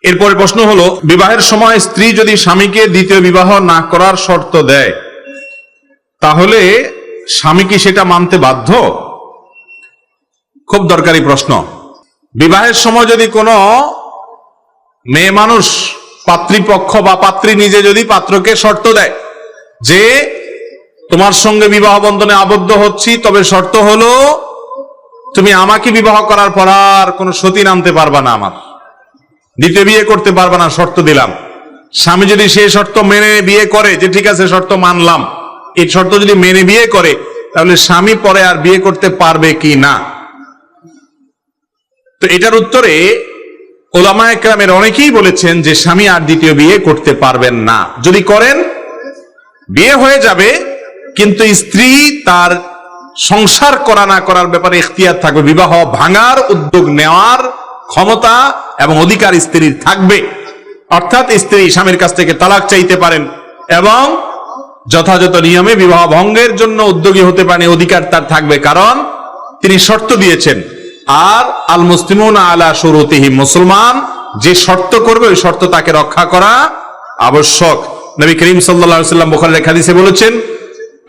এরপরে প্রশ্ন হলো, বিবাহের সময় স্ত্রী যদি স্বামীকে দ্বিতীয় বিবাহ না করার শর্ত দেয় তাহলে স্বামী কি সেটা মানতে বাধ্য? খুব দরকারি প্রশ্ন। বিবাহের সময় যদি কোনো মেয়ে মানুষ, পাত্রীপক্ষ বা পাত্রী নিজে যদি পাত্রকে শর্ত দেয় যে তোমার সঙ্গে বিবাহ বন্ধনে আবদ্ধ হচ্ছি, তবে শর্ত হলো তুমি আমাকে বিবাহ করার পর আর কোনো সতীন আনতে পারবা না, আমার দ্বিতীয় বিয়ে করতে পারবা না, শর্ত দিলাম। স্বামী যদি সেই শর্ত মেনে বিয়ে করে, যে ঠিক আছে শর্ত মানলাম, এই শর্ত যদি মেনে বিয়ে করে, তাহলে স্বামী পরে আর বিয়ে করতে পারবে কি না? তো এটার উত্তরে উলামায়ে কেরামের অনেকেই বলেছেন যে স্বামী আর দ্বিতীয় বিয়ে করতে পারবেন না। যদি করেন বিয়ে হয়ে যাবে, কিন্তু স্ত্রী তার সংসার করা না করার ব্যাপারে ইখতিয়ার থাকবে, বিবাহ ভাঙার উদ্যোগ নেওয়ার ক্ষমতা এবং অধিকার স্ত্রীর থাকবে। অর্থাৎ স্ত্রী স্বামীর কাছ থেকে তালাক চাইতে পারেন এবং যথাযথ নিয়মে বিবাহ ভঙ্গের জন্য উদ্যোগী হতে পারেন, অধিকার তার থাকবে, কারণ তিনি শর্ত দিয়েছেন। আর আল মুসলিমুনা আলা শুরুতিহিম, মুসলমান যে শর্ত করবে ওই শর্ত তাকে রক্ষা করা আবশ্যক। নবী করিম সাল্লাল্লাহু আলাইহি ওয়াসাল্লাম বুখারীর হাদিসে বলেছেন,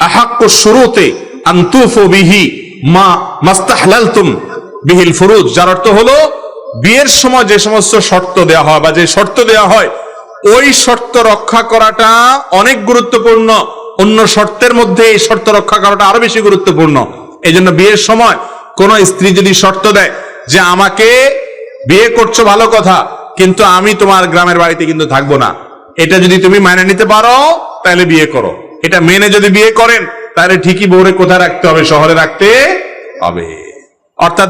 আহাক্কুশ শুরুতি আন তুফু বিহি মা মাস্তাহলালতুম বিহিল ফুরুজ, যার অর্থ হলো বিয়ের সময় যে সমস্ত শর্ত দেওয়া হয় বা যে শর্ত দেওয়া হয় ওই শর্ত রক্ষা করাটা অনেক গুরুত্বপূর্ণ। অন্য শর্তের মধ্যে এই শর্ত রক্ষা করাটা আরো বেশি গুরুত্বপূর্ণ। এই জন্য বিয়ের সময় কোন স্ত্রী যদি শর্ত দেয় যে আমাকে বিয়ে করছো ভালো কথা, কিন্তু আমি তোমার গ্রামের বাড়িতে কিন্তু থাকবো না, এটা যদি তুমি মেনে নিতে পারো তাহলে বিয়ে করো। এটা মেনে যদি বিয়ে করেন তাহলে ঠিকই বউরে কোথায় রাখতে হবে? শহরে রাখতে হবে। অর্থাৎ